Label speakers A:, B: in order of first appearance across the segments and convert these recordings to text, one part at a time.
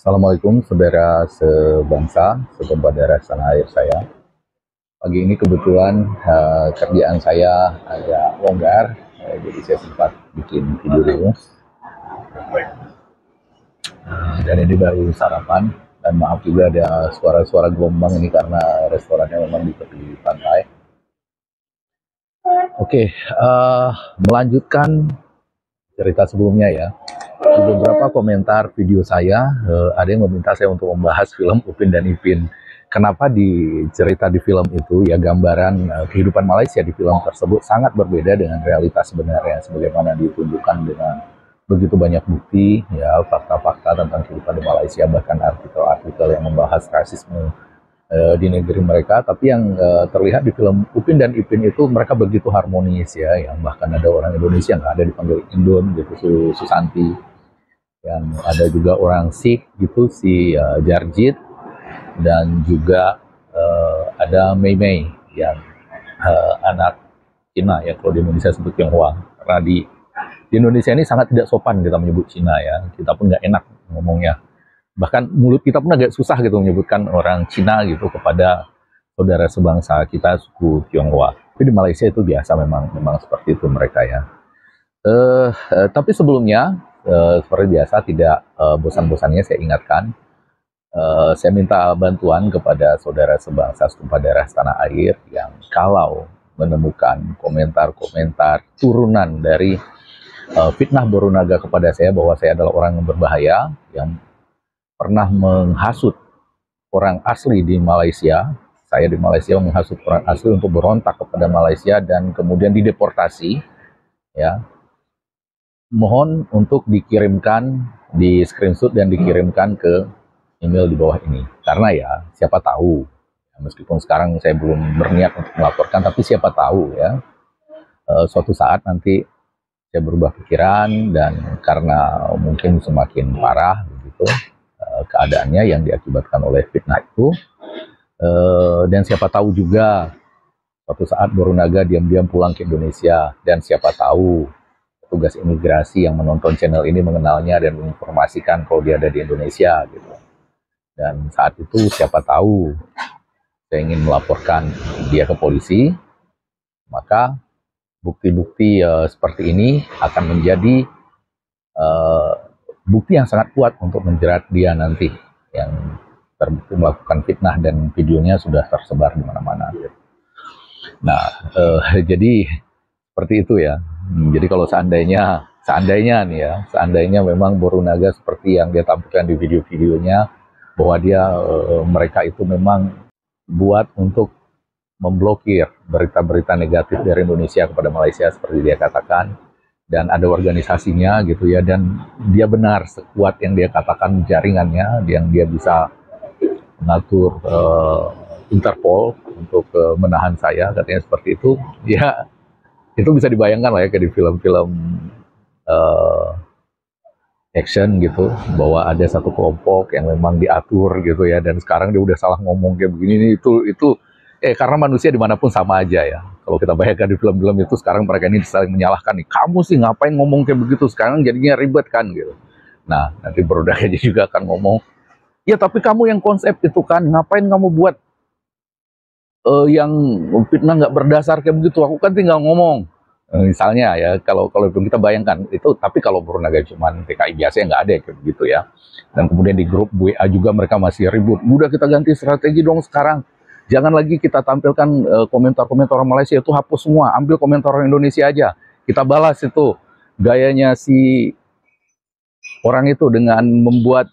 A: Assalamualaikum saudara sebangsa, setempat daerah tanah air saya. Pagi ini kebetulan kerjaan saya agak longgar, jadi saya sempat bikin video dulu. Dan ini baru sarapan, dan maaf juga ada suara-suara gelombang ini karena restorannya memang di tepi pantai. Oke, melanjutkan cerita sebelumnya ya. Di beberapa komentar video saya, ada yang meminta saya untuk membahas film Upin dan Ipin. Kenapa di cerita di film itu ya gambaran kehidupan Malaysia di film tersebut sangat berbeda dengan realitas sebenarnya, sebagaimana ditunjukkan dengan begitu banyak bukti ya, fakta-fakta tentang kehidupan di Malaysia, bahkan artikel-artikel yang membahas rasisme di negeri mereka. Tapi yang terlihat di film Upin dan Ipin itu mereka begitu harmonis ya, yang bahkan ada orang Indonesia yang ada dipanggil Indon gitu, Susanti, yang ada juga orang Sikh gitu, si Jarjit, dan juga ada Mei Mei yang anak Cina ya, kalau di Indonesia sebut Tionghoa. Karena di Indonesia ini sangat tidak sopan kita menyebut Cina ya, kita pun nggak enak ngomongnya. Bahkan mulut kita pun agak susah gitu menyebutkan orang Cina gitu kepada saudara sebangsa kita suku Tionghoa. Tapi di Malaysia itu biasa, memang seperti itu mereka ya. Tapi sebelumnya seperti biasa tidak bosan-bosannya saya ingatkan, saya minta bantuan kepada saudara sebangsa setempat daerah tanah air yang kalau menemukan komentar-komentar turunan dari fitnah Borunaga kepada saya bahwa saya adalah orang yang berbahaya, yang pernah menghasut orang asli di Malaysia. Saya di Malaysia menghasut orang asli untuk berontak kepada Malaysia dan kemudian dideportasi ya. Mohon untuk dikirimkan, di screenshot dan dikirimkan ke email di bawah ini. Karena ya siapa tahu, meskipun sekarang saya belum berniat untuk melaporkan, tapi siapa tahu ya suatu saat nanti saya berubah pikiran, dan karena mungkin semakin parah begitu keadaannya yang diakibatkan oleh fitnah itu, dan siapa tahu juga suatu saat Borunaga diam-diam pulang ke Indonesia, dan siapa tahu petugas imigrasi yang menonton channel ini mengenalnya dan menginformasikan kalau dia ada di Indonesia gitu. Dan saat itu siapa tahu saya ingin melaporkan dia ke polisi, maka bukti-bukti seperti ini akan menjadi bukti yang sangat kuat untuk menjerat dia nanti yang terbukti melakukan fitnah dan videonya sudah tersebar di mana-mana. Nah, jadi seperti itu ya. Jadi kalau seandainya nih ya, seandainya memang Borunaga seperti yang dia tampilkan di video-videonya, bahwa dia mereka itu memang buat untuk memblokir berita-berita negatif dari Indonesia kepada Malaysia seperti dia katakan, dan ada organisasinya gitu ya, dan dia benar sekuat yang dia katakan jaringannya, yang dia bisa mengatur Interpol untuk menahan saya, katanya seperti itu ya. Itu bisa dibayangkan lah ya, kayak di film-film action gitu, bahwa ada satu kelompok yang memang diatur gitu ya, dan sekarang dia udah salah ngomong kayak begini, itu karena manusia dimanapun sama aja ya. Kalau kita bayangkan di film-film itu, sekarang mereka ini saling menyalahkan nih, kamu sih ngapain ngomong kayak begitu, sekarang jadinya ribet kan gitu. Nah, nanti Borunaga juga akan ngomong, ya tapi kamu yang konsep itu kan, ngapain kamu buat yang fitnah nggak berdasar kayak begitu, aku kan tinggal ngomong. Misalnya ya, kalau kita bayangkan itu. Tapi kalau Borunaga cuman TKI biasa, nggak ada kayak begitu ya. Dan kemudian di grup WA juga mereka masih ribut, udah kita ganti strategi dong sekarang, jangan lagi kita tampilkan komentar-komentar orang Malaysia, itu hapus semua, ambil komentar orang Indonesia aja, kita balas itu gayanya si orang itu dengan membuat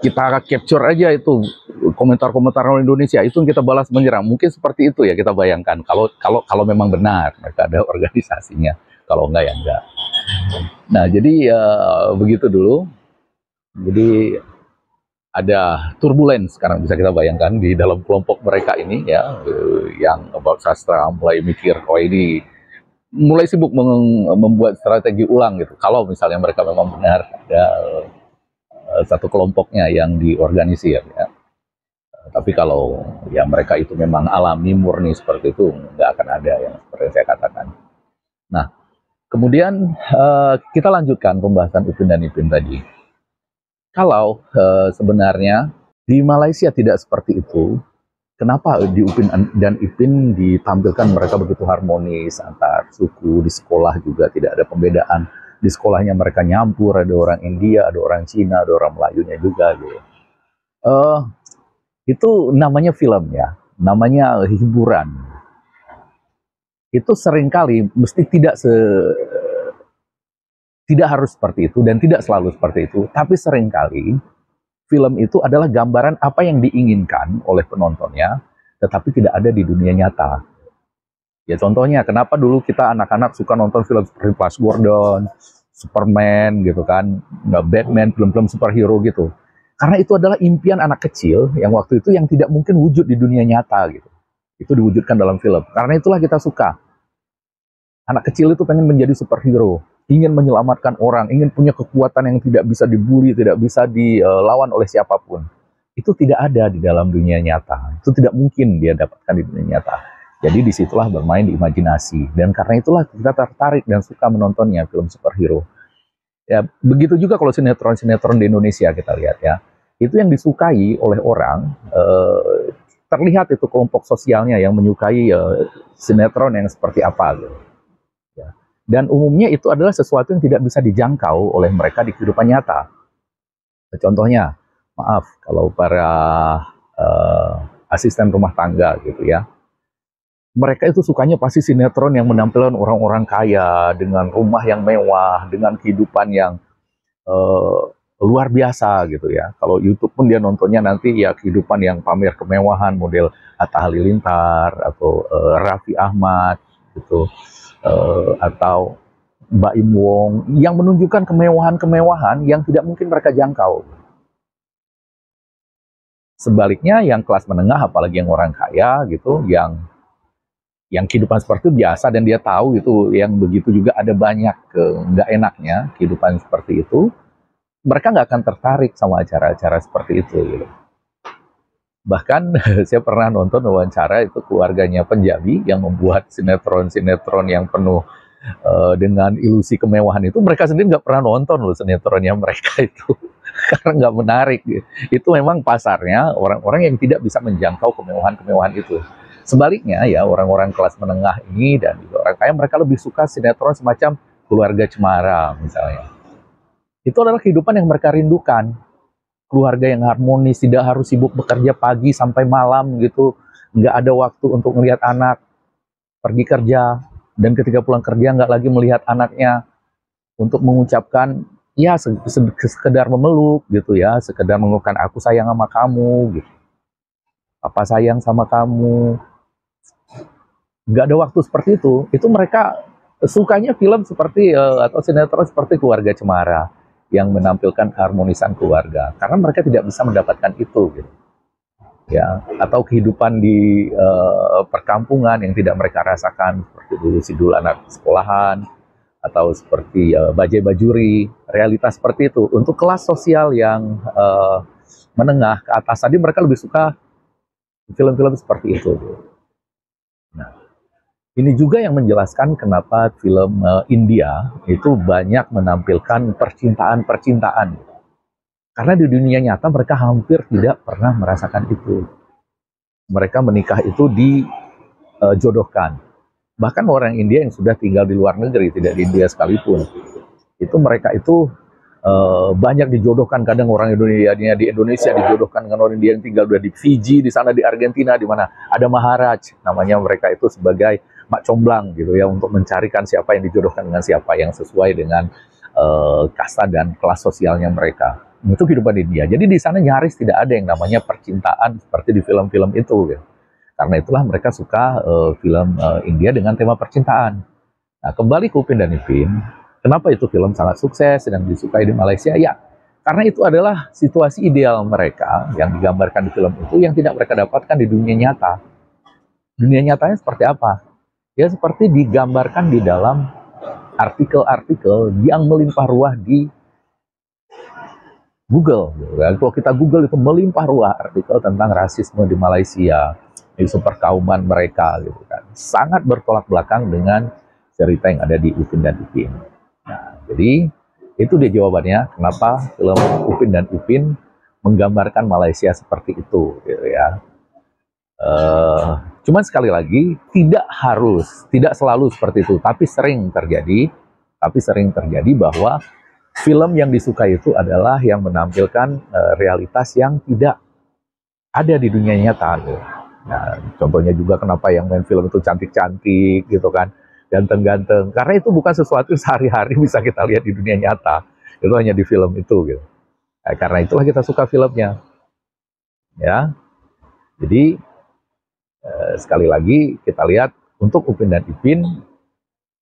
A: kita capture aja itu komentar-komentar orang Indonesia, itu kita balas menyerang. Mungkin seperti itu ya kita bayangkan, kalau memang benar mereka ada organisasinya. Kalau enggak ya enggak. Nah, jadi begitu dulu. Jadi ada turbulence sekarang, bisa kita bayangkan di dalam kelompok mereka ini ya, yang about sastra mulai mikir, oh ini mulai sibuk membuat strategi ulang gitu. Kalau misalnya mereka memang benar ada satu kelompoknya yang diorganisir ya. Tapi kalau ya mereka itu memang alami murni seperti itu, nggak akan ada yang seperti saya katakan. Nah, kemudian kita lanjutkan pembahasan Upin dan Ipin tadi. Kalau sebenarnya di Malaysia tidak seperti itu, kenapa di Upin dan Ipin ditampilkan mereka begitu harmonis antar suku, di sekolah juga tidak ada pembedaan. Di sekolahnya mereka nyampur, ada orang India, ada orang Cina, ada orang Melayunya juga gitu. Uh, itu namanya film ya, namanya hiburan. Itu seringkali mesti tidak harus seperti itu dan tidak selalu seperti itu, tapi seringkali film itu adalah gambaran apa yang diinginkan oleh penontonnya, tetapi tidak ada di dunia nyata. Ya contohnya, kenapa dulu kita anak-anak suka nonton film seperti Flash Gordon, Superman gitu kan, Batman, film-film superhero gitu. Karena itu adalah impian anak kecil yang waktu itu yang tidak mungkin wujud di dunia nyata gitu. Itu diwujudkan dalam film. Karena itulah kita suka. Anak kecil itu pengen menjadi superhero, ingin menyelamatkan orang, ingin punya kekuatan yang tidak bisa dibully, tidak bisa dilawan oleh siapapun. Itu tidak ada di dalam dunia nyata. Itu tidak mungkin dia dapatkan di dunia nyata. Jadi disitulah bermain di imajinasi. Dan karena itulah kita tertarik dan suka menontonnya, film superhero. Ya, begitu juga kalau sinetron-sinetron di Indonesia kita lihat ya. Itu yang disukai oleh orang, terlihat itu kelompok sosialnya yang menyukai sinetron yang seperti apa gitu. Ya. Dan umumnya itu adalah sesuatu yang tidak bisa dijangkau oleh mereka di kehidupan nyata. Contohnya, maaf kalau para asisten rumah tangga gitu ya, mereka itu sukanya pasti sinetron yang menampilkan orang-orang kaya dengan rumah yang mewah, dengan kehidupan yang luar biasa gitu ya. Kalau YouTube pun dia nontonnya nanti ya kehidupan yang pamer kemewahan model Atta Halilintar atau Raffi Ahmad gitu. Atau Mbak Im Wong yang menunjukkan kemewahan-kemewahan yang tidak mungkin mereka jangkau. Sebaliknya yang kelas menengah, apalagi yang orang kaya gitu, yang kehidupan seperti itu biasa dan dia tahu itu yang begitu juga ada banyak nggak enaknya kehidupan seperti itu, mereka nggak akan tertarik sama acara-acara seperti itu. Gitu. Bahkan saya pernah nonton wawancara itu keluarganya Penjabi yang membuat sinetron-sinetron yang penuh dengan ilusi kemewahan itu, mereka sendiri nggak pernah nonton loh sinetronnya mereka itu karena nggak menarik. Itu memang pasarnya orang-orang yang tidak bisa menjangkau kemewahan-kemewahan itu. Sebaliknya ya orang-orang kelas menengah ini dan juga orang kaya, mereka lebih suka sinetron semacam Keluarga Cemara misalnya. Itu adalah kehidupan yang mereka rindukan. Keluarga yang harmonis, tidak harus sibuk bekerja pagi sampai malam gitu, nggak ada waktu untuk melihat anak, pergi kerja, dan ketika pulang kerja nggak lagi melihat anaknya untuk mengucapkan ya sekedar memeluk gitu ya, sekedar mengucapkan aku sayang sama kamu gitu, papa sayang sama kamu. Nggak ada waktu seperti itu mereka sukanya film seperti atau sinetron seperti Keluarga Cemara yang menampilkan keharmonisan keluarga, karena mereka tidak bisa mendapatkan itu gitu. Ya, atau kehidupan di perkampungan yang tidak mereka rasakan seperti dulu Sidul Anak Sekolahan atau seperti Bajai Bajuri, realitas seperti itu. Untuk kelas sosial yang menengah ke atas tadi, mereka lebih suka film-film seperti itu. Nah, ini juga yang menjelaskan kenapa film India itu banyak menampilkan percintaan-percintaan. Karena di dunia nyata mereka hampir tidak pernah merasakan itu. Mereka menikah itu dijodohkan. Bahkan orang India yang sudah tinggal di luar negeri, tidak di India sekalipun, itu mereka itu banyak dijodohkan. Kadang orang Indonesia di Indonesia dijodohkan dengan orang India yang tinggal di Fiji, di sana di Argentina, di mana ada Maharaj, namanya mereka itu sebagai mak comblang gitu ya, untuk mencarikan siapa yang dijodohkan dengan siapa yang sesuai dengan kasta dan kelas sosialnya mereka. Itu kehidupan India. Jadi di sana nyaris tidak ada yang namanya percintaan seperti di film-film itu. Gitu. Karena itulah mereka suka film India dengan tema percintaan. Nah, kembali ke Upin dan Ipin, kenapa itu film sangat sukses dan disukai di Malaysia? Ya, karena itu adalah situasi ideal mereka yang digambarkan di film itu yang tidak mereka dapatkan di dunia nyata. Dunia nyatanya seperti apa? Ya seperti digambarkan di dalam artikel-artikel yang melimpah ruah di Google. Kalau kita Google itu melimpah ruah artikel tentang rasisme di Malaysia, isu perkauman mereka, gitu kan. Sangat bertolak belakang dengan cerita yang ada di Upin dan Ipin. Nah, jadi Itu dia jawabannya, kenapa film Upin dan Ipin menggambarkan Malaysia seperti itu, gitu ya. Cuman sekali lagi, tidak selalu seperti itu, tapi sering terjadi bahwa film yang disukai itu adalah yang menampilkan realitas yang tidak ada di dunia nyata. Gitu. Nah, contohnya juga kenapa yang main film itu cantik-cantik gitu kan, ganteng-ganteng, karena itu bukan sesuatu yang sehari-hari bisa kita lihat di dunia nyata, itu hanya di film itu gitu. Nah, karena itulah kita suka filmnya, ya. Jadi sekali lagi kita lihat untuk Upin dan Ipin,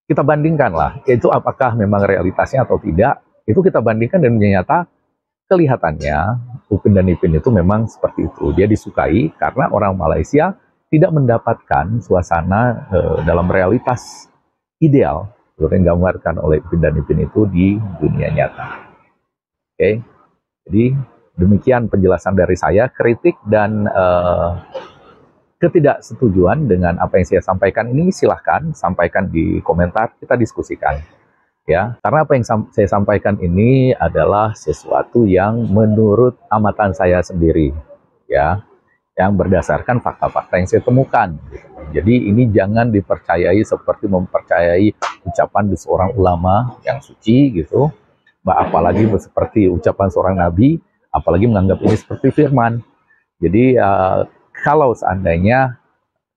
A: kita bandingkan lah, itu apakah memang realitasnya atau tidak, itu kita bandingkan dan dunia nyata, kelihatannya Upin dan Ipin itu memang seperti itu. Dia disukai karena orang Malaysia tidak mendapatkan suasana dalam realitas ideal seperti yang digambarkan oleh Upin dan Ipin itu di dunia nyata. Oke, jadi demikian penjelasan dari saya. Kritik dan ketidaksetujuan dengan apa yang saya sampaikan ini silahkan sampaikan di komentar, kita diskusikan. Ya, karena apa yang saya sampaikan ini adalah sesuatu yang menurut amatan saya sendiri, ya, yang berdasarkan fakta-fakta yang saya temukan. Jadi ini jangan dipercayai seperti mempercayai ucapan seorang ulama yang suci gitu, apalagi seperti ucapan seorang nabi, apalagi menganggap ini seperti firman. Jadi kalau seandainya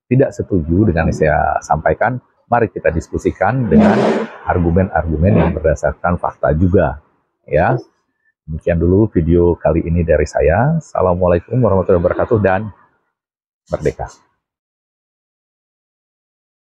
A: tidak setuju dengan yang saya sampaikan, mari kita diskusikan dengan argumen-argumen yang berdasarkan fakta juga, ya. Demikian dulu video kali ini dari saya. Assalamualaikum warahmatullahi wabarakatuh dan merdeka.